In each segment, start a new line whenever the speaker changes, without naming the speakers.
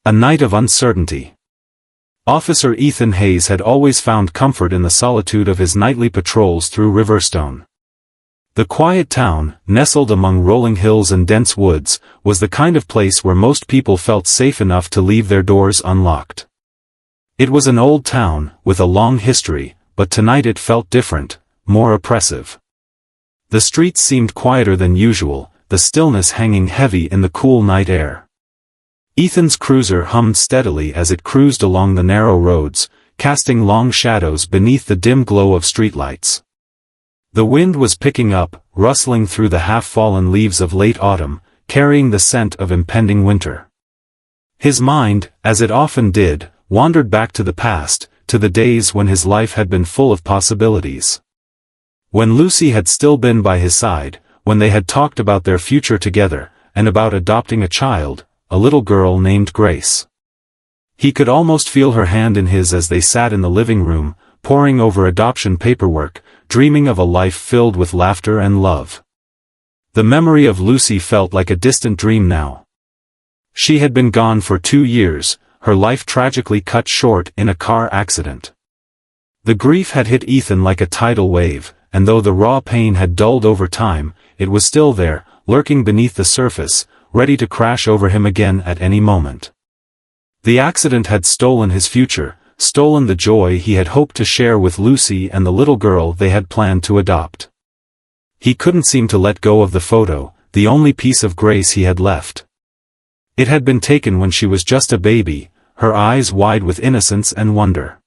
A night of uncertainty. Officer Ethan Hayes had always found comfort in the solitude of his nightly patrols through Riverstone. The quiet town, nestled among rolling hills and dense woods, was the kind of place where most people felt safe enough to leave their doors unlocked. It was an old town, with a long history, but tonight it felt different, more oppressive. The streets seemed quieter than usual, the stillness hanging heavy in the cool night air. Ethan's cruiser hummed steadily as it cruised along the narrow roads, casting long shadows beneath the dim glow of streetlights. The wind was picking up, rustling through the half-fallen leaves of late autumn, carrying the scent of impending winter. His mind, as it often did, wandered back to the past, to the days when his life had been full of possibilities. When Lucy had still been by his side, when they had talked about their future together, and about adopting a child, a little girl named Grace. He could almost feel her hand in his as they sat in the living room, poring over adoption paperwork, dreaming of a life filled with laughter and love. The memory of Lucy felt like a distant dream now. She had been gone for 2 years, her life tragically cut short in a car accident. The grief had hit Ethan like a tidal wave, and though the raw pain had dulled over time, it was still there, lurking beneath the surface, ready to crash over him again at any moment. The accident had stolen his future, stolen the joy he had hoped to share with Lucy and the little girl they had planned to adopt. He couldn't seem to let go of the photo, the only piece of Grace he had left. It had been taken when she was just a baby, her eyes wide with innocence and wonder.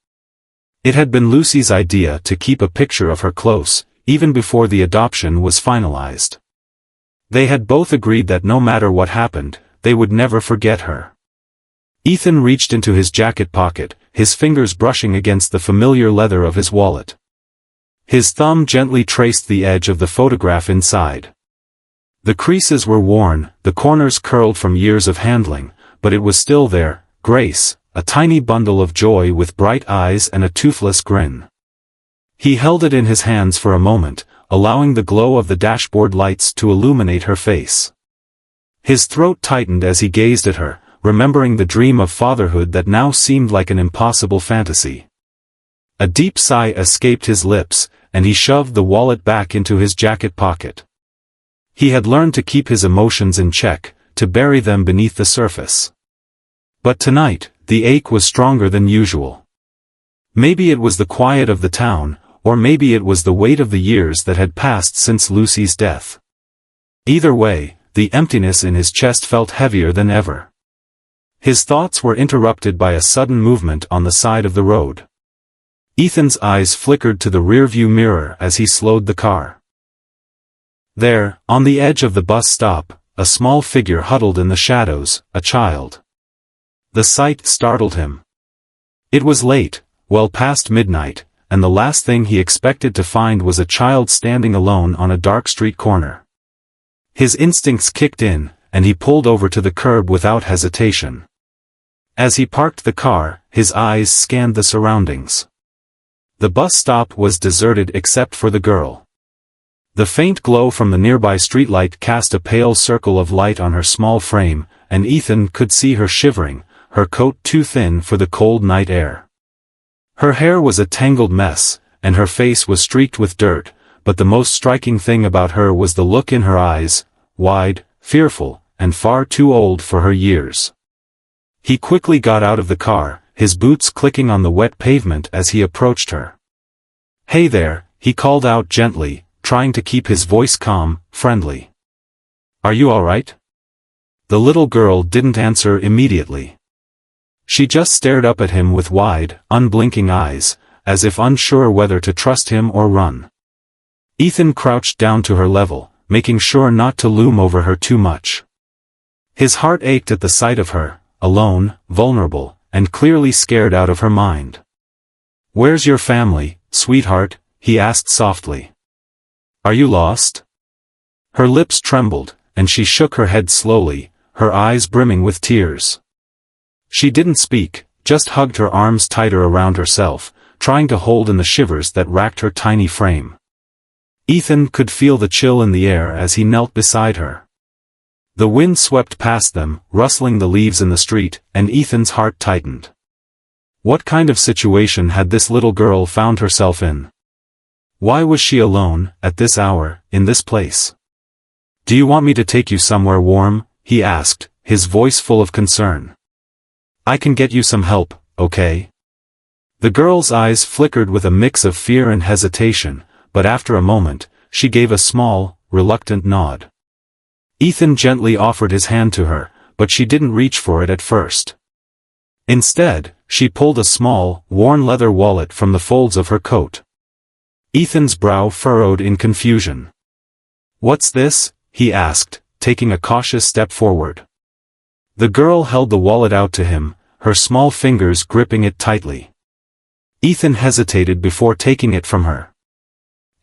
It had been Lucy's idea to keep a picture of her close, even before the adoption was finalized. They had both agreed that no matter what happened, they would never forget her. Ethan reached into his jacket pocket, his fingers brushing against the familiar leather of his wallet. His thumb gently traced the edge of the photograph inside. The creases were worn, the corners curled from years of handling, but it was still there, Grace, a tiny bundle of joy with bright eyes and a toothless grin. He held it in his hands for a moment, allowing the glow of the dashboard lights to illuminate her face. His throat tightened as he gazed at her, remembering the dream of fatherhood that now seemed like an impossible fantasy. A deep sigh escaped his lips, and he shoved the wallet back into his jacket pocket. He had learned to keep his emotions in check, to bury them beneath the surface. But tonight, the ache was stronger than usual. Maybe it was the quiet of the town, or maybe it was the weight of the years that had passed since Lucy's death. Either way, the emptiness in his chest felt heavier than ever. His thoughts were interrupted by a sudden movement on the side of the road. Ethan's eyes flickered to the rearview mirror as he slowed the car. There, on the edge of the bus stop, a small figure huddled in the shadows, a child. The sight startled him. It was late, well past midnight, and the last thing he expected to find was a child standing alone on a dark street corner. His instincts kicked in, and he pulled over to the curb without hesitation. As he parked the car, his eyes scanned the surroundings. The bus stop was deserted except for the girl. The faint glow from the nearby streetlight cast a pale circle of light on her small frame, and Ethan could see her shivering, her coat too thin for the cold night air. Her hair was a tangled mess, and her face was streaked with dirt, but the most striking thing about her was the look in her eyes, wide, fearful, and far too old for her years. He quickly got out of the car, his boots clicking on the wet pavement as he approached her. "Hey there," he called out gently, trying to keep his voice calm, friendly. "Are you all right?" The little girl didn't answer immediately. She just stared up at him with wide, unblinking eyes, as if unsure whether to trust him or run. Ethan crouched down to her level, making sure not to loom over her too much. His heart ached at the sight of her, alone, vulnerable, and clearly scared out of her mind. "Where's your family, sweetheart?" he asked softly. "Are you lost?" Her lips trembled, and she shook her head slowly, her eyes brimming with tears. She didn't speak, just hugged her arms tighter around herself, trying to hold in the shivers that racked her tiny frame. Ethan could feel the chill in the air as he knelt beside her. The wind swept past them, rustling the leaves in the street, and Ethan's heart tightened. What kind of situation had this little girl found herself in? Why was she alone, at this hour, in this place? "Do you want me to take you somewhere warm?" he asked, his voice full of concern. "I can get you some help, okay?" The girl's eyes flickered with a mix of fear and hesitation, but after a moment, she gave a small, reluctant nod. Ethan gently offered his hand to her, but she didn't reach for it at first. Instead, she pulled a small, worn leather wallet from the folds of her coat. Ethan's brow furrowed in confusion. "What's this?" he asked, taking a cautious step forward. The girl held the wallet out to him, her small fingers gripping it tightly. Ethan hesitated before taking it from her.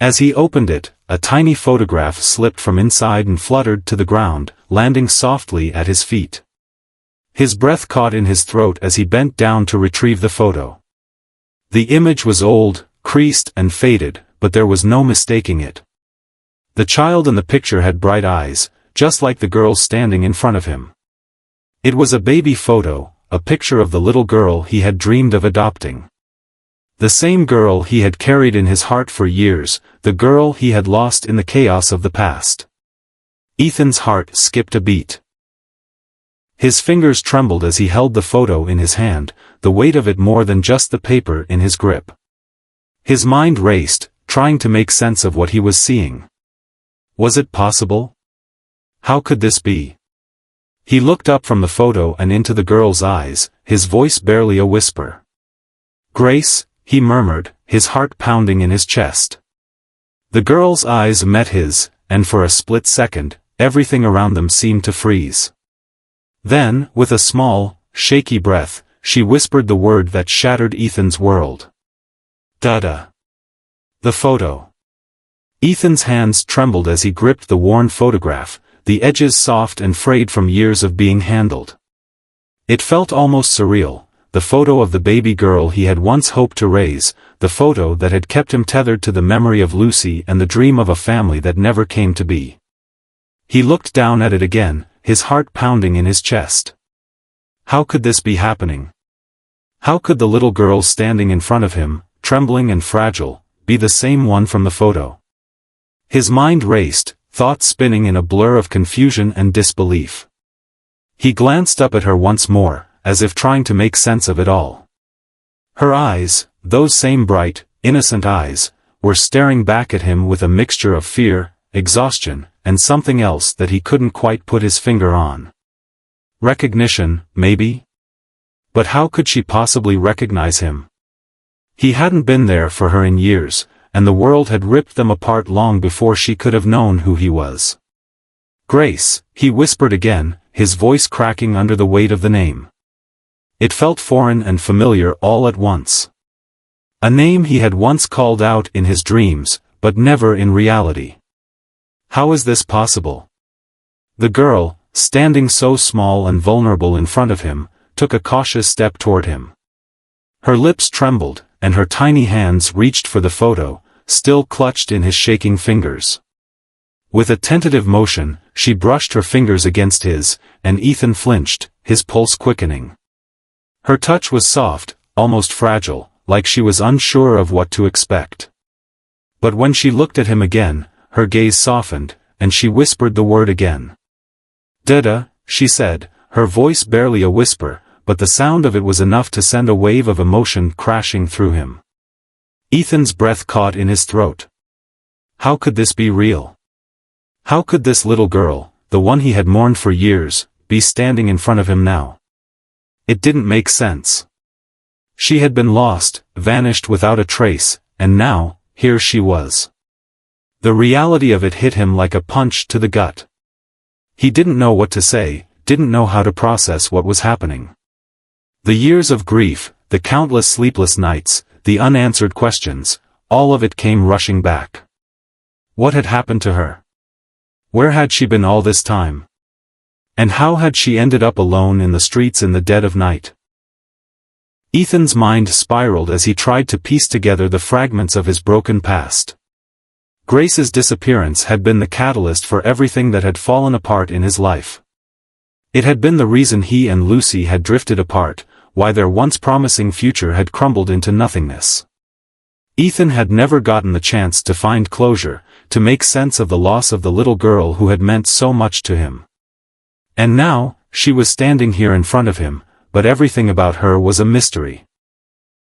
As he opened it, a tiny photograph slipped from inside and fluttered to the ground, landing softly at his feet. His breath caught in his throat as he bent down to retrieve the photo. The image was old, creased and faded, but there was no mistaking it. The child in the picture had bright eyes, just like the girl standing in front of him. It was a baby photo, a picture of the little girl he had dreamed of adopting. The same girl he had carried in his heart for years, the girl he had lost in the chaos of the past. Ethan's heart skipped a beat. His fingers trembled as he held the photo in his hand, the weight of it more than just the paper in his grip. His mind raced, trying to make sense of what he was seeing. Was it possible? How could this be? He looked up from the photo and into the girl's eyes, his voice barely a whisper. "Grace," he murmured, his heart pounding in his chest. The girl's eyes met his, and for a split second, everything around them seemed to freeze. Then, with a small, shaky breath, she whispered the word that shattered Ethan's world. "Dada." The photo. Ethan's hands trembled as he gripped the worn photograph, the edges soft and frayed from years of being handled. It felt almost surreal, the photo of the baby girl he had once hoped to raise, the photo that had kept him tethered to the memory of Lucy and the dream of a family that never came to be. He looked down at it again, his heart pounding in his chest. How could this be happening? How could the little girl standing in front of him, trembling and fragile, be the same one from the photo? His mind raced, thoughts spinning in a blur of confusion and disbelief. He glanced up at her once more, as if trying to make sense of it all. Her eyes, those same bright, innocent eyes, were staring back at him with a mixture of fear, exhaustion, and something else that he couldn't quite put his finger on. Recognition, maybe? But how could she possibly recognize him? He hadn't been there for her in years, and the world had ripped them apart long before she could have known who he was. "Grace," he whispered again, his voice cracking under the weight of the name. It felt foreign and familiar all at once. A name he had once called out in his dreams, but never in reality. How is this possible? The girl, standing so small and vulnerable in front of him, took a cautious step toward him. Her lips trembled, and her tiny hands reached for the photo, still clutched in his shaking fingers. With a tentative motion, she brushed her fingers against his, and Ethan flinched, his pulse quickening. Her touch was soft, almost fragile, like she was unsure of what to expect. But when she looked at him again, her gaze softened, and she whispered the word again. "Dada," she said, her voice barely a whisper, but the sound of it was enough to send a wave of emotion crashing through him. Ethan's breath caught in his throat. How could this be real? How could this little girl, the one he had mourned for years, be standing in front of him now? It didn't make sense. She had been lost, vanished without a trace, and now, here she was. The reality of it hit him like a punch to the gut. He didn't know what to say, didn't know how to process what was happening. The years of grief, the countless sleepless nights, the unanswered questions, all of it came rushing back. What had happened to her? Where had she been all this time? And how had she ended up alone in the streets in the dead of night? Ethan's mind spiraled as he tried to piece together the fragments of his broken past. Grace's disappearance had been the catalyst for everything that had fallen apart in his life. It had been the reason he and Lucy had drifted apart, why their once promising future had crumbled into nothingness. Ethan had never gotten the chance to find closure, to make sense of the loss of the little girl who had meant so much to him. And now, she was standing here in front of him, but everything about her was a mystery.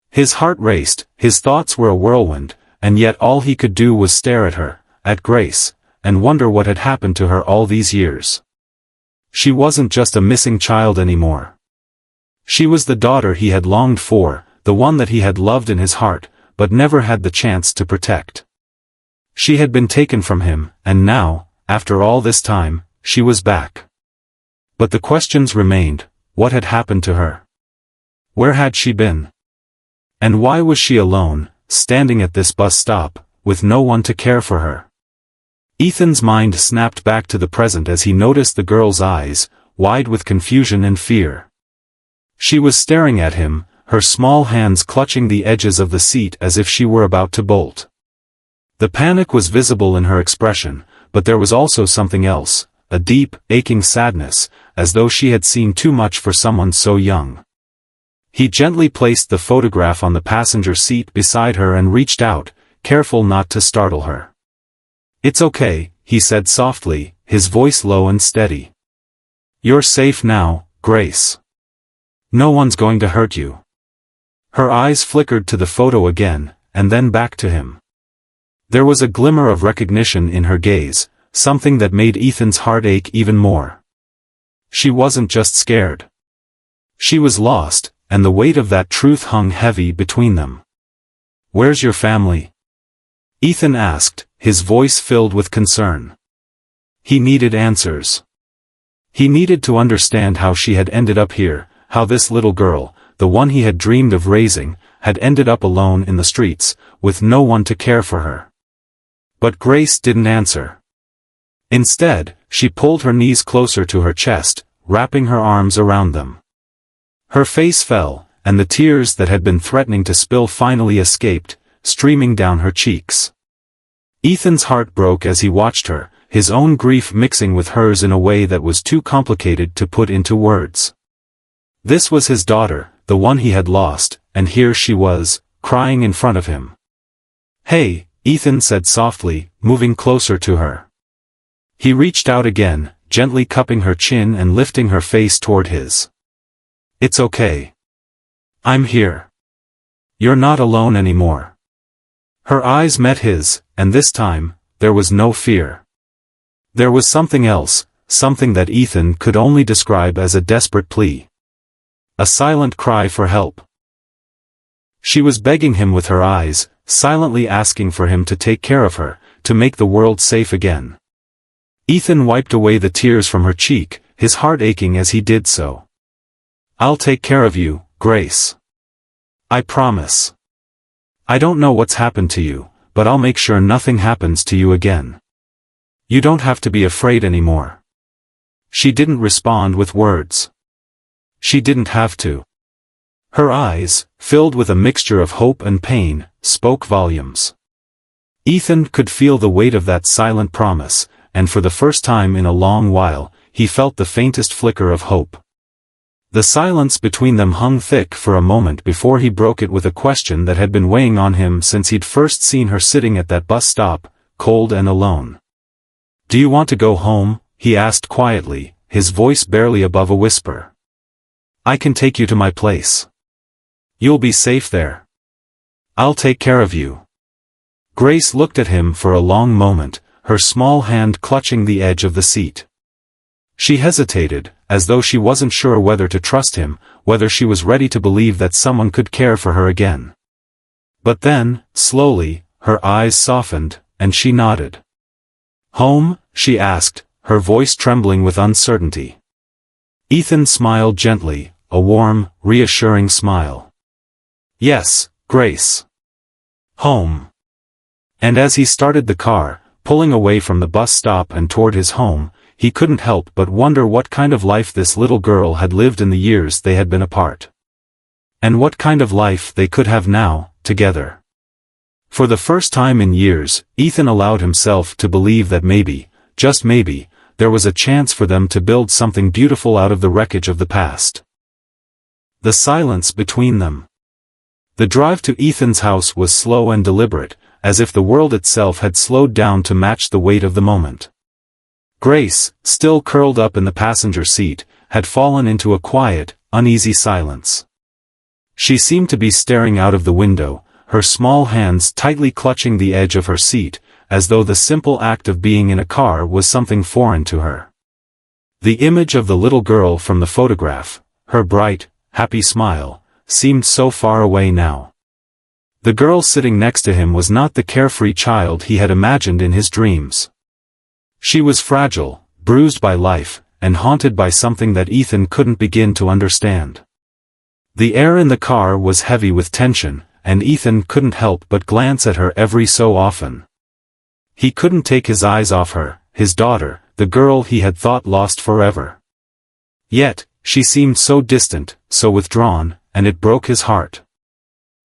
His heart raced, his thoughts were a whirlwind, and yet all he could do was stare at her, at Grace, and wonder what had happened to her all these years. She wasn't just a missing child anymore. She was the daughter he had longed for, the one that he had loved in his heart, but never had the chance to protect. She had been taken from him, and now, after all this time, she was back. But the questions remained: what had happened to her? Where had she been? And why was she alone, standing at this bus stop, with no one to care for her? Ethan's mind snapped back to the present as he noticed the girl's eyes, wide with confusion and fear. She was staring at him, her small hands clutching the edges of the seat as if she were about to bolt. The panic was visible in her expression, but there was also something else, a deep, aching sadness, as though she had seen too much for someone so young. He gently placed the photograph on the passenger seat beside her and reached out, careful not to startle her. "It's okay," he said softly, his voice low and steady. "You're safe now, Grace. No one's going to hurt you." Her eyes flickered to the photo again, and then back to him. There was a glimmer of recognition in her gaze, something that made Ethan's heart ache even more. She wasn't just scared. She was lost, and the weight of that truth hung heavy between them. "Where's your family?" Ethan asked, his voice filled with concern. He needed answers. He needed to understand how she had ended up here, how this little girl, the one he had dreamed of raising, had ended up alone in the streets, with no one to care for her. But Grace didn't answer. Instead, she pulled her knees closer to her chest, wrapping her arms around them. Her face fell, and the tears that had been threatening to spill finally escaped, streaming down her cheeks. Ethan's heart broke as he watched her, his own grief mixing with hers in a way that was too complicated to put into words. This was his daughter, the one he had lost, and here she was, crying in front of him. "Hey," Ethan said softly, moving closer to her. He reached out again, gently cupping her chin and lifting her face toward his. "It's okay. I'm here. You're not alone anymore." Her eyes met his, and this time, there was no fear. There was something else, something that Ethan could only describe as a desperate plea. A silent cry for help. She was begging him with her eyes, silently asking for him to take care of her, to make the world safe again. Ethan wiped away the tears from her cheek, his heart aching as he did so. "I'll take care of you, Grace. I promise. I don't know what's happened to you, but I'll make sure nothing happens to you again. You don't have to be afraid anymore." She didn't respond with words. She didn't have to. Her eyes, filled with a mixture of hope and pain, spoke volumes. Ethan could feel the weight of that silent promise, and for the first time in a long while, he felt the faintest flicker of hope. The silence between them hung thick for a moment before he broke it with a question that had been weighing on him since he'd first seen her sitting at that bus stop, cold and alone. "Do you want to go home?" he asked quietly, his voice barely above a whisper. "I can take you to my place. You'll be safe there. I'll take care of you." Grace looked at him for a long moment, her small hand clutching the edge of the seat. She hesitated, as though she wasn't sure whether to trust him, whether she was ready to believe that someone could care for her again. But then, slowly, her eyes softened, and she nodded. "Home?" she asked, her voice trembling with uncertainty. Ethan smiled gently, a warm, reassuring smile. "Yes, Grace. Home." And as he started the car, pulling away from the bus stop and toward his home, he couldn't help but wonder what kind of life this little girl had lived in the years they had been apart. And what kind of life they could have now, together. For the first time in years, Ethan allowed himself to believe that maybe, just maybe, there was a chance for them to build something beautiful out of the wreckage of the past. The silence between them. The drive to Ethan's house was slow and deliberate, as if the world itself had slowed down to match the weight of the moment. Grace, still curled up in the passenger seat, had fallen into a quiet, uneasy silence. She seemed to be staring out of the window, her small hands tightly clutching the edge of her seat, as though the simple act of being in a car was something foreign to her. The image of the little girl from the photograph, her bright, happy smile, seemed so far away now. The girl sitting next to him was not the carefree child he had imagined in his dreams. She was fragile, bruised by life, and haunted by something that Ethan couldn't begin to understand. The air in the car was heavy with tension, and Ethan couldn't help but glance at her every so often. He couldn't take his eyes off her, his daughter, the girl he had thought lost forever. Yet, she seemed so distant, so withdrawn, and it broke his heart.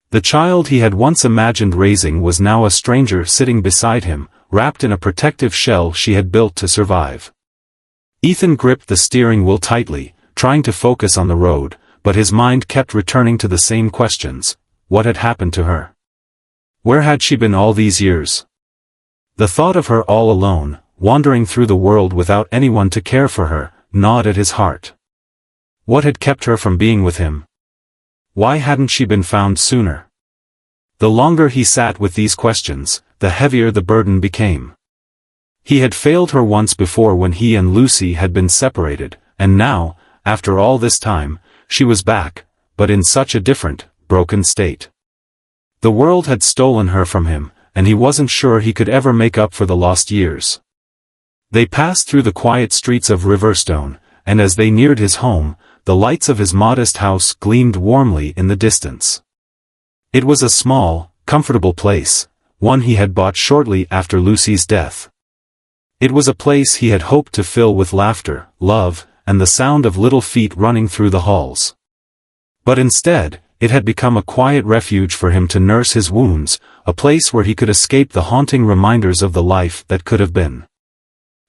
The child he had once imagined raising was now a stranger sitting beside him, wrapped in a protective shell she had built to survive. Ethan gripped the steering wheel tightly, trying to focus on the road, but his mind kept returning to the same questions. What had happened to her? Where had she been all these years? The thought of her all alone, wandering through the world without anyone to care for her, gnawed at his heart. What had kept her from being with him? Why hadn't she been found sooner? The longer he sat with these questions, the heavier the burden became. He had failed her once before when he and Lucy had been separated, and now, after all this time, she was back, but in such a different, broken state. The world had stolen her from him, and he wasn't sure he could ever make up for the lost years. They passed through the quiet streets of Riverstone, and as they neared his home, the lights of his modest house gleamed warmly in the distance. It was a small, comfortable place, one he had bought shortly after Lucy's death. It was a place he had hoped to fill with laughter, love, and the sound of little feet running through the halls. But instead, it had become a quiet refuge for him to nurse his wounds, a place where he could escape the haunting reminders of the life that could have been.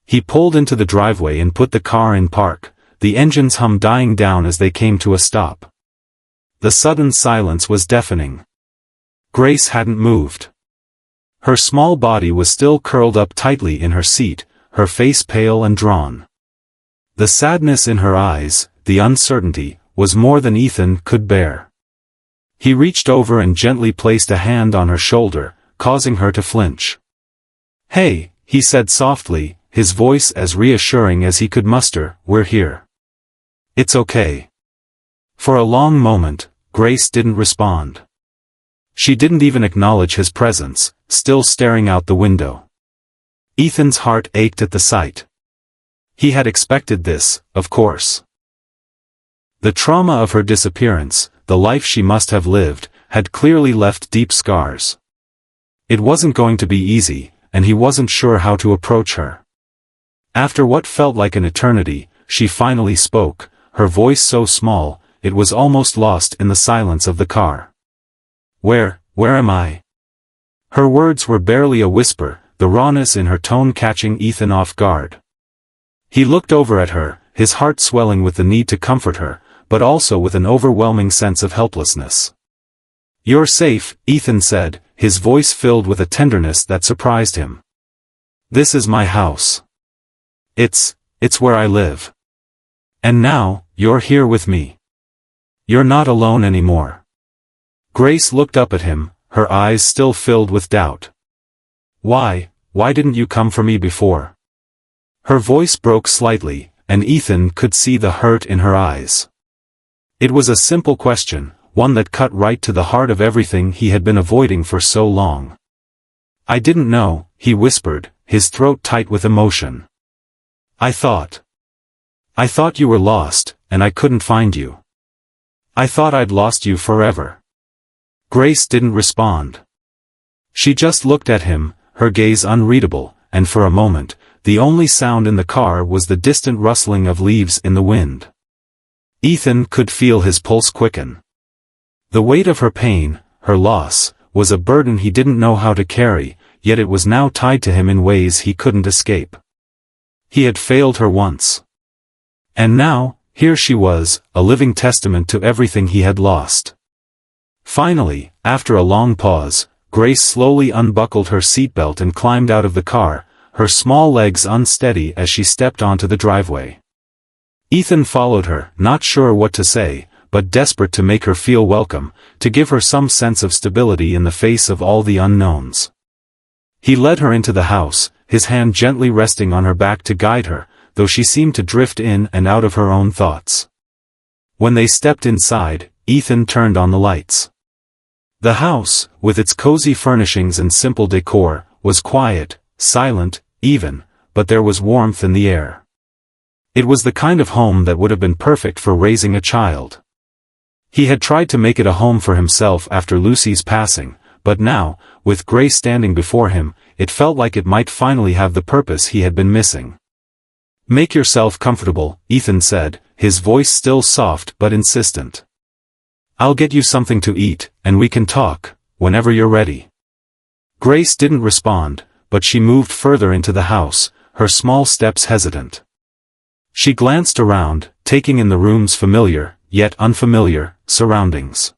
He pulled into the driveway and put the car in park, the engine's hum dying down as they came to a stop. The sudden silence was deafening. Grace hadn't moved. Her small body was still curled up tightly in her seat, her face pale and drawn. The sadness in her eyes, the uncertainty, was more than Ethan could bear. He reached over and gently placed a hand on her shoulder, causing her to flinch. "Hey," he said softly, his voice as reassuring as he could muster, "we're here. It's okay." For a long moment, Grace didn't respond. She didn't even acknowledge his presence, still staring out the window. Ethan's heart ached at the sight. He had expected this, of course. The trauma of her disappearance, the life she must have lived, had clearly left deep scars. It wasn't going to be easy, and he wasn't sure how to approach her. After what felt like an eternity, she finally spoke, her voice so small, it was almost lost in the silence of the car. Where am I?" Her words were barely a whisper, the rawness in her tone catching Ethan off guard. He looked over at her, his heart swelling with the need to comfort her, but also with an overwhelming sense of helplessness. "You're safe," Ethan said, his voice filled with a tenderness that surprised him. "This is my house. It's where I live. And now, you're here with me. You're not alone anymore." Grace looked up at him, her eyes still filled with doubt. Why didn't you come for me before?" Her voice broke slightly, and Ethan could see the hurt in her eyes. It was a simple question, one that cut right to the heart of everything he had been avoiding for so long. "I didn't know," he whispered, his throat tight with emotion. I thought you were lost, and I couldn't find you. I thought I'd lost you forever." Grace didn't respond. She just looked at him, her gaze unreadable, and for a moment, the only sound in the car was the distant rustling of leaves in the wind. Ethan could feel his pulse quicken. The weight of her pain, her loss, was a burden he didn't know how to carry, yet it was now tied to him in ways he couldn't escape. He had failed her once. And now, here she was, a living testament to everything he had lost. Finally, after a long pause, Grace slowly unbuckled her seatbelt and climbed out of the car, her small legs unsteady as she stepped onto the driveway. Ethan followed her, not sure what to say, but desperate to make her feel welcome, to give her some sense of stability in the face of all the unknowns. He led her into the house, his hand gently resting on her back to guide her, though she seemed to drift in and out of her own thoughts. When they stepped inside, Ethan turned on the lights. The house, with its cozy furnishings and simple decor, was quiet, silent, even, but there was warmth in the air. It was the kind of home that would have been perfect for raising a child. He had tried to make it a home for himself after Lucy's passing, but now, with Grace standing before him, it felt like it might finally have the purpose he had been missing. "Make yourself comfortable," Ethan said, his voice still soft but insistent. "I'll get you something to eat, and we can talk, whenever you're ready." Grace didn't respond, but she moved further into the house, her small steps hesitant. She glanced around, taking in the room's familiar, yet unfamiliar, surroundings.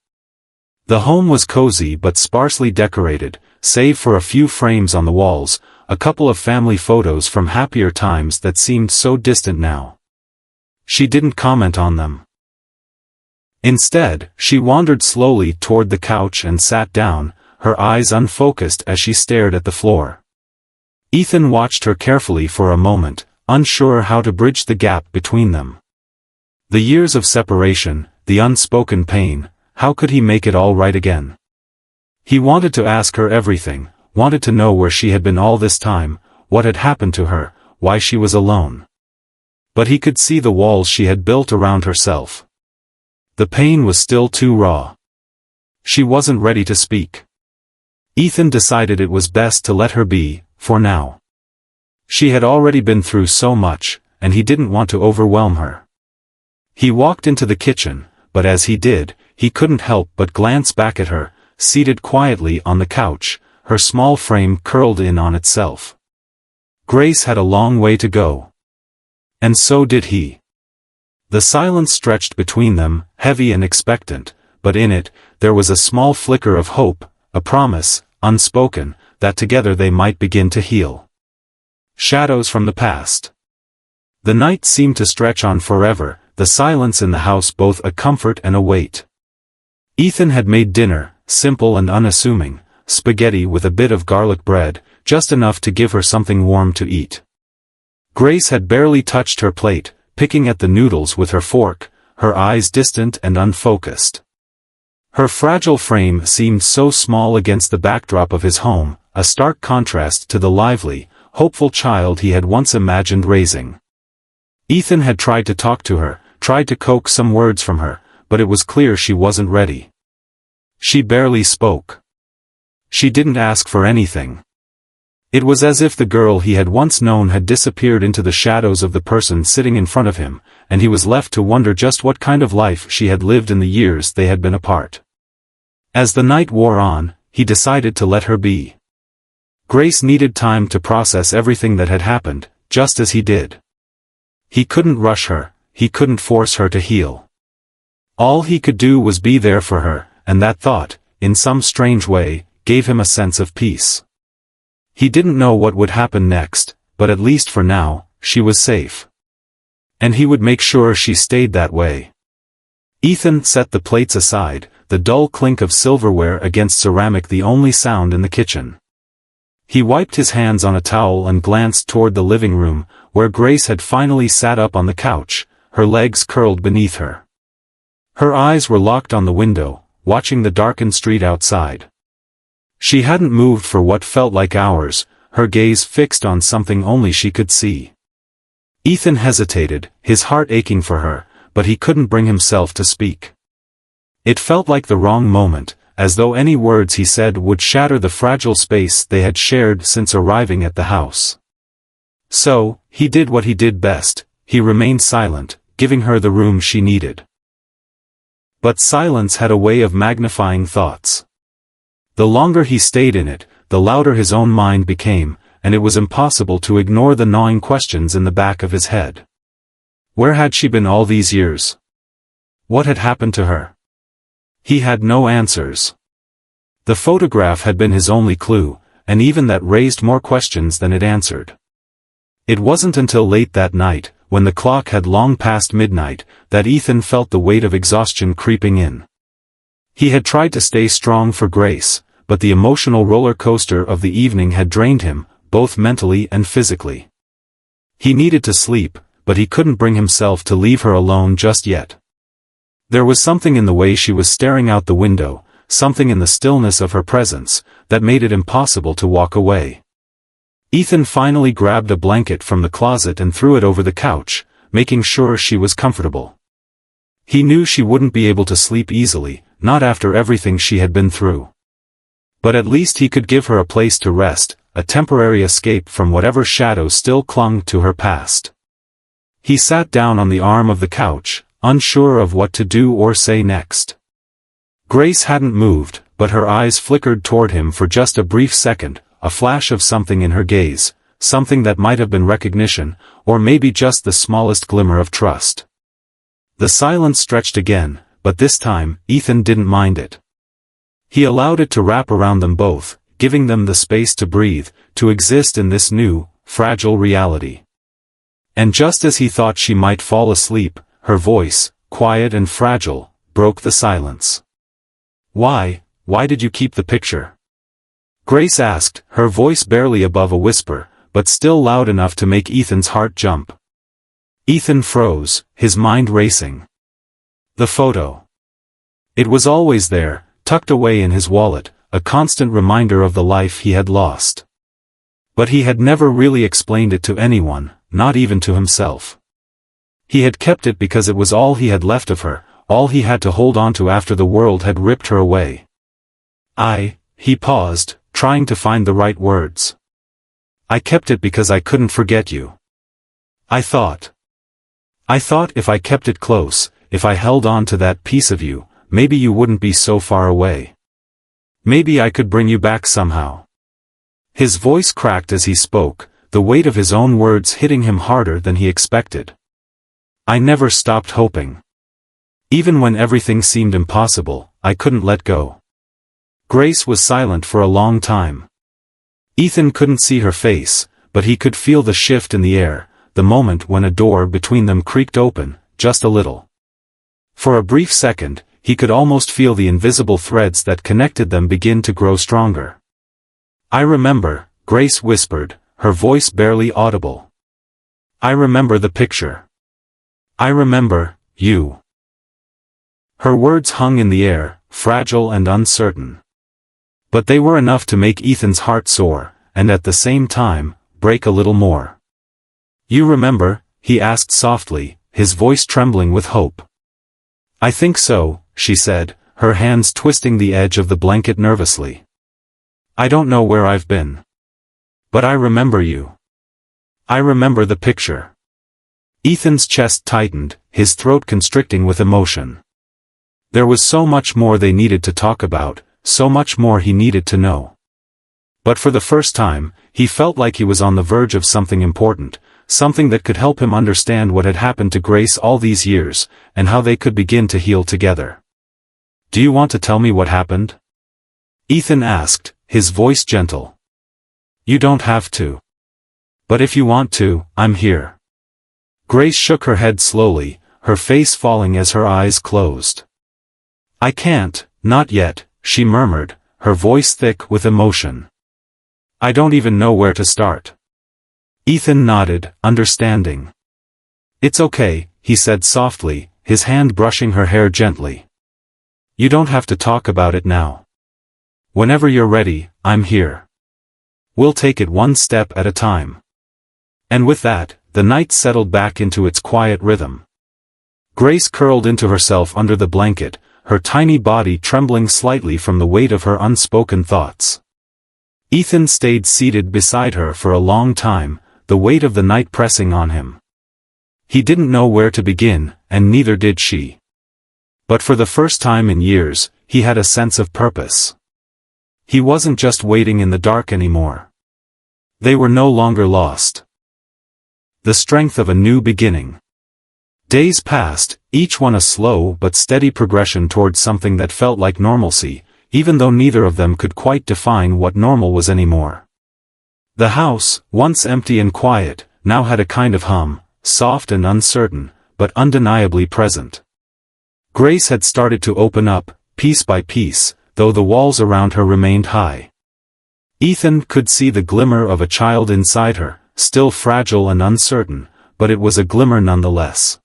The home was cozy but sparsely decorated, save for a few frames on the walls, a couple of family photos from happier times that seemed so distant now. She didn't comment on them. Instead, she wandered slowly toward the couch and sat down, her eyes unfocused as she stared at the floor. Ethan watched her carefully for a moment, unsure how to bridge the gap between them. The years of separation, the unspoken pain, how could he make it all right again? He wanted to ask her everything, wanted to know where she had been all this time, what had happened to her, why she was alone. But he could see the walls she had built around herself. The pain was still too raw. She wasn't ready to speak. Ethan decided it was best to let her be, for now. She had already been through so much, and he didn't want to overwhelm her. He walked into the kitchen, but as he did, he couldn't help but glance back at her, seated quietly on the couch, her small frame curled in on itself. Grace had a long way to go. And so did he. The silence stretched between them, heavy and expectant, but in it, there was a small flicker of hope, a promise, unspoken, that together they might begin to heal. Shadows from the past. The night seemed to stretch on forever, the silence in the house both a comfort and a weight. Ethan had made dinner, simple and unassuming, spaghetti with a bit of garlic bread, just enough to give her something warm to eat. Grace had barely touched her plate, picking at the noodles with her fork, her eyes distant and unfocused. Her fragile frame seemed so small against the backdrop of his home, a stark contrast to the lively, hopeful child he had once imagined raising. Ethan had tried to talk to her, tried to coax some words from her, but it was clear she wasn't ready. She barely spoke. She didn't ask for anything. It was as if the girl he had once known had disappeared into the shadows of the person sitting in front of him, and he was left to wonder just what kind of life she had lived in the years they had been apart. As the night wore on, he decided to let her be. Grace needed time to process everything that had happened, just as he did. He couldn't rush her, he couldn't force her to heal. All he could do was be there for her, and that thought, in some strange way, gave him a sense of peace. He didn't know what would happen next, but at least for now, she was safe. And he would make sure she stayed that way. Ethan set the plates aside, the dull clink of silverware against ceramic the only sound in the kitchen. He wiped his hands on a towel and glanced toward the living room, where Grace had finally sat up on the couch, her legs curled beneath her. Her eyes were locked on the window, watching the darkened street outside. She hadn't moved for what felt like hours, her gaze fixed on something only she could see. Ethan hesitated, his heart aching for her, but he couldn't bring himself to speak. It felt like the wrong moment, as though any words he said would shatter the fragile space they had shared since arriving at the house. So, he did what he did best, he remained silent, giving her the room she needed. But silence had a way of magnifying thoughts. The longer he stayed in it, the louder his own mind became, and it was impossible to ignore the gnawing questions in the back of his head. Where had she been all these years? What had happened to her? He had no answers. The photograph had been his only clue, and even that raised more questions than it answered. It wasn't until late that night, when the clock had long passed midnight, that Ethan felt the weight of exhaustion creeping in. He had tried to stay strong for Grace, but the emotional roller coaster of the evening had drained him, both mentally and physically. He needed to sleep, but he couldn't bring himself to leave her alone just yet. There was something in the way she was staring out the window, something in the stillness of her presence, that made it impossible to walk away. Ethan finally grabbed a blanket from the closet and threw it over the couch, making sure she was comfortable. He knew she wouldn't be able to sleep easily, not after everything she had been through. But at least he could give her a place to rest, a temporary escape from whatever shadows still clung to her past. He sat down on the arm of the couch, unsure of what to do or say next. Grace hadn't moved, but her eyes flickered toward him for just a brief second, a flash of something in her gaze, something that might have been recognition, or maybe just the smallest glimmer of trust. The silence stretched again, but this time, Ethan didn't mind it. He allowed it to wrap around them both, giving them the space to breathe, to exist in this new, fragile reality. And just as he thought she might fall asleep, her voice, quiet and fragile, broke the silence. Why did you keep the picture? Grace asked, her voice barely above a whisper, but still loud enough to make Ethan's heart jump. Ethan froze, his mind racing. The photo. It was always there, tucked away in his wallet, a constant reminder of the life he had lost. But he had never really explained it to anyone, not even to himself. He had kept it because it was all he had left of her, all he had to hold on to after the world had ripped her away. He paused, trying to find the right words. I kept it because I couldn't forget you. I thought if I kept it close, if I held on to that piece of you, maybe you wouldn't be so far away. Maybe I could bring you back somehow. His voice cracked as he spoke, the weight of his own words hitting him harder than he expected. I never stopped hoping. Even when everything seemed impossible, I couldn't let go. Grace was silent for a long time. Ethan couldn't see her face, but he could feel the shift in the air, the moment when a door between them creaked open, just a little. For a brief second, he could almost feel the invisible threads that connected them begin to grow stronger. I remember, Grace whispered, her voice barely audible. I remember the picture. I remember, you. Her words hung in the air, fragile and uncertain. But they were enough to make Ethan's heart soar, and at the same time, break a little more. You remember? He asked softly, his voice trembling with hope. I think so, she said, her hands twisting the edge of the blanket nervously. I don't know where I've been. But I remember you. I remember the picture. Ethan's chest tightened, his throat constricting with emotion. There was so much more they needed to talk about, so much more he needed to know. But for the first time, he felt like he was on the verge of something important, something that could help him understand what had happened to Grace all these years, and how they could begin to heal together. Do you want to tell me what happened? Ethan asked, his voice gentle. You don't have to. But if you want to, I'm here. Grace shook her head slowly, her face falling as her eyes closed. I can't, not yet, she murmured, her voice thick with emotion. I don't even know where to start. Ethan nodded, understanding. It's okay, he said softly, his hand brushing her hair gently. You don't have to talk about it now. Whenever you're ready, I'm here. We'll take it one step at a time. And with that, the night settled back into its quiet rhythm. Grace curled into herself under the blanket, her tiny body trembling slightly from the weight of her unspoken thoughts. Ethan stayed seated beside her for a long time, the weight of the night pressing on him. He didn't know where to begin, and neither did she. But for the first time in years, he had a sense of purpose. He wasn't just waiting in the dark anymore. They were no longer lost. The strength of a new beginning. Days passed, each one a slow but steady progression towards something that felt like normalcy, even though neither of them could quite define what normal was anymore. The house, once empty and quiet, now had a kind of hum, soft and uncertain, but undeniably present. Grace had started to open up, piece by piece, though the walls around her remained high. Ethan could see the glimmer of a child inside her, still fragile and uncertain, but it was a glimmer nonetheless.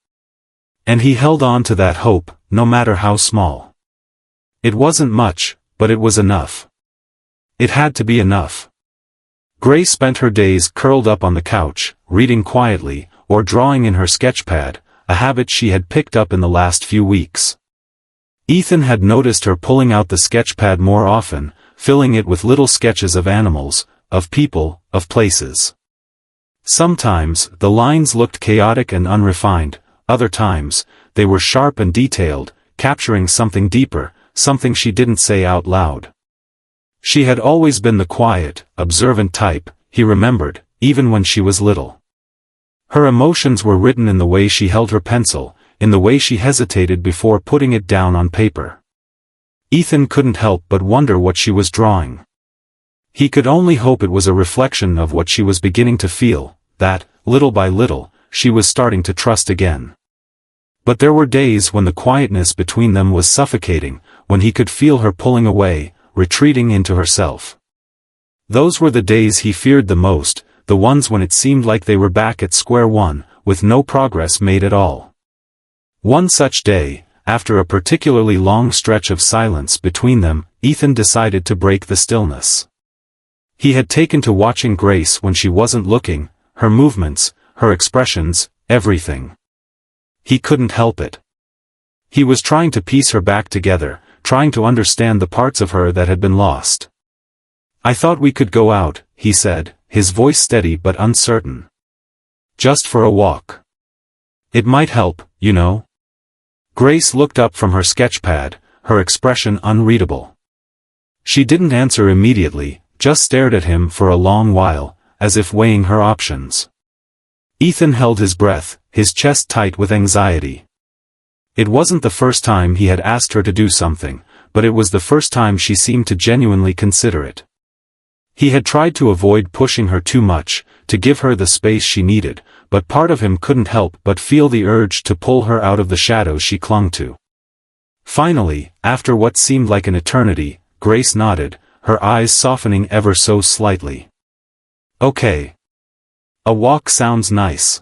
And he held on to that hope, no matter how small. It wasn't much, but it was enough. It had to be enough. Grace spent her days curled up on the couch, reading quietly, or drawing in her sketchpad, a habit she had picked up in the last few weeks. Ethan had noticed her pulling out the sketchpad more often, filling it with little sketches of animals, of people, of places. Sometimes, the lines looked chaotic and unrefined, other times, they were sharp and detailed, capturing something deeper, something she didn't say out loud. She had always been the quiet, observant type, he remembered, even when she was little. Her emotions were written in the way she held her pencil, in the way she hesitated before putting it down on paper. Ethan couldn't help but wonder what she was drawing. He could only hope it was a reflection of what she was beginning to feel, that, little by little, she was starting to trust again. But there were days when the quietness between them was suffocating, when he could feel her pulling away, retreating into herself. Those were the days he feared the most, the ones when it seemed like they were back at square one, with no progress made at all. One such day, after a particularly long stretch of silence between them, Ethan decided to break the stillness. He had taken to watching Grace when she wasn't looking, her movements, her expressions, everything. He couldn't help it. He was trying to piece her back together, trying to understand the parts of her that had been lost. "I thought we could go out," he said, his voice steady but uncertain. "Just for a walk. It might help, you know." Grace looked up from her sketchpad, her expression unreadable. She didn't answer immediately, just stared at him for a long while, as if weighing her options. Ethan held his breath, his chest tight with anxiety. It wasn't the first time he had asked her to do something, but it was the first time she seemed to genuinely consider it. He had tried to avoid pushing her too much, to give her the space she needed, but part of him couldn't help but feel the urge to pull her out of the shadows she clung to. Finally, after what seemed like an eternity, Grace nodded, her eyes softening ever so slightly. "Okay. A walk sounds nice."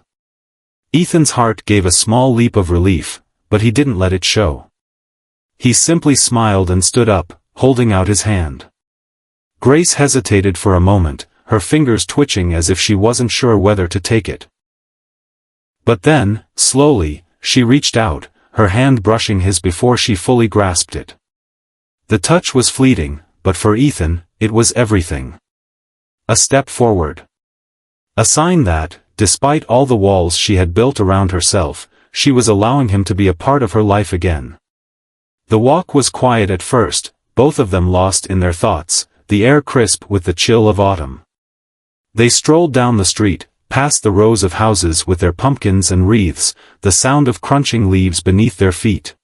Ethan's heart gave a small leap of relief, but he didn't let it show. He simply smiled and stood up, holding out his hand. Grace hesitated for a moment, her fingers twitching as if she wasn't sure whether to take it. But then, slowly, she reached out, her hand brushing his before she fully grasped it. The touch was fleeting, but for Ethan, it was everything. A step forward. A sign that, despite all the walls she had built around herself, she was allowing him to be a part of her life again. The walk was quiet at first, both of them lost in their thoughts, the air crisp with the chill of autumn. They strolled down the street, past the rows of houses with their pumpkins and wreaths, the sound of crunching leaves beneath their feet.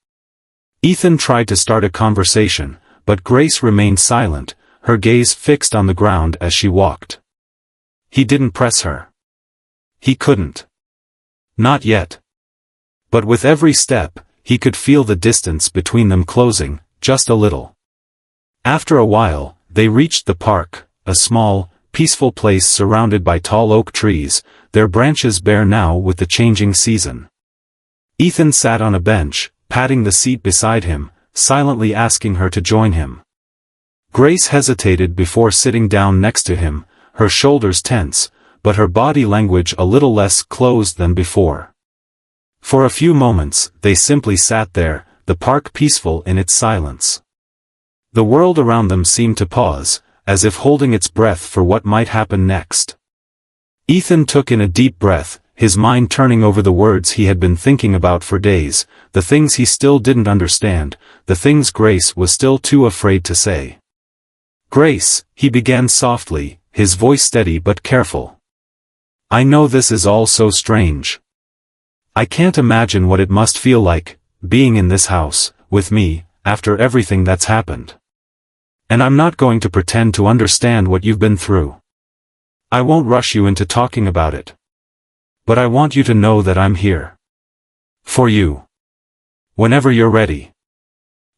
Ethan tried to start a conversation, but Grace remained silent, her gaze fixed on the ground as she walked. He didn't press her. He couldn't. Not yet. But with every step, he could feel the distance between them closing, just a little. After a while, they reached the park, a small, peaceful place surrounded by tall oak trees, their branches bare now with the changing season. Ethan sat on a bench, patting the seat beside him, silently asking her to join him. Grace hesitated before sitting down next to him, her shoulders tense, but her body language a little less closed than before. For a few moments, they simply sat there, the park peaceful in its silence. The world around them seemed to pause, as if holding its breath for what might happen next. Ethan took in a deep breath, his mind turning over the words he had been thinking about for days, the things he still didn't understand, the things Grace was still too afraid to say. "Grace," he began softly, his voice steady but careful. "I know this is all so strange. I can't imagine what it must feel like, being in this house, with me, after everything that's happened. And I'm not going to pretend to understand what you've been through. I won't rush you into talking about it. But I want you to know that I'm here. For you. Whenever you're ready."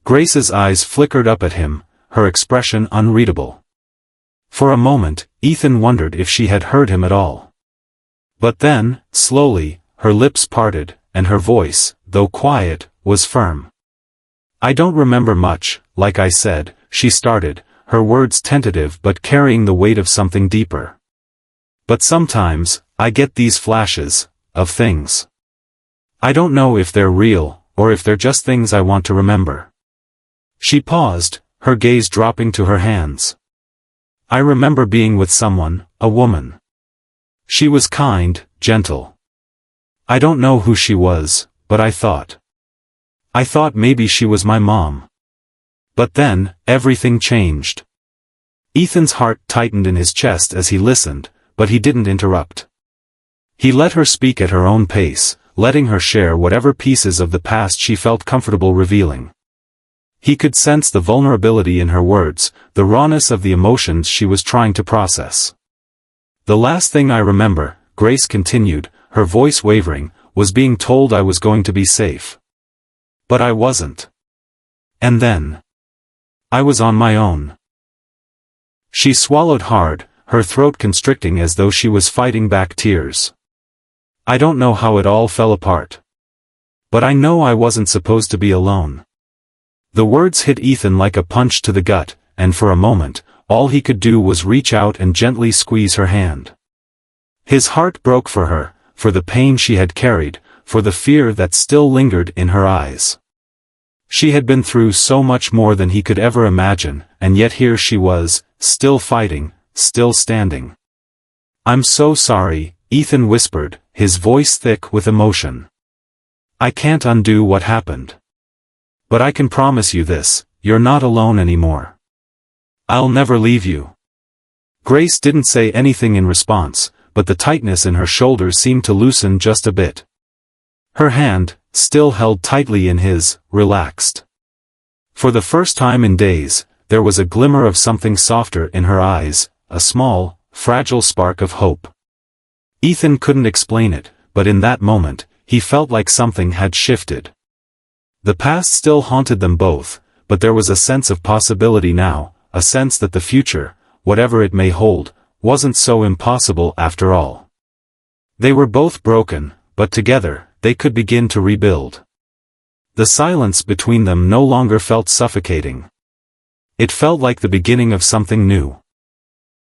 Grace's eyes flickered up at him, her expression unreadable. For a moment, Ethan wondered if she had heard him at all. But then, slowly, her lips parted, and her voice, though quiet, was firm. "I don't remember much, like I said," she started, her words tentative but carrying the weight of something deeper. "But sometimes, I get these flashes, of things. I don't know if they're real, or if they're just things I want to remember." She paused, her gaze dropping to her hands. "I remember being with someone, a woman. She was kind, gentle. I don't know who she was, but I thought maybe she was my mom. But then, everything changed." Ethan's heart tightened in his chest as he listened, but he didn't interrupt. He let her speak at her own pace, letting her share whatever pieces of the past she felt comfortable revealing. He could sense the vulnerability in her words, the rawness of the emotions she was trying to process. "The last thing I remember," Grace continued, her voice wavering, "was being told I was going to be safe. But I wasn't. And then I was on my own." She swallowed hard, her throat constricting as though she was fighting back tears. "I don't know how it all fell apart. But I know I wasn't supposed to be alone." The words hit Ethan like a punch to the gut, and for a moment, all he could do was reach out and gently squeeze her hand. His heart broke for her, for the pain she had carried, for the fear that still lingered in her eyes. She had been through so much more than he could ever imagine, and yet here she was, still fighting, still standing. "I'm so sorry," Ethan whispered, his voice thick with emotion. "I can't undo what happened. But I can promise you this, you're not alone anymore. I'll never leave you." Grace didn't say anything in response, but the tightness in her shoulders seemed to loosen just a bit. Her hand, still held tightly in his, relaxed. For the first time in days, there was a glimmer of something softer in her eyes, a small, fragile spark of hope. Ethan couldn't explain it, but in that moment, he felt like something had shifted. The past still haunted them both, but there was a sense of possibility now, a sense that the future, whatever it may hold, wasn't so impossible after all. They were both broken, but together, they could begin to rebuild. The silence between them no longer felt suffocating. It felt like the beginning of something new.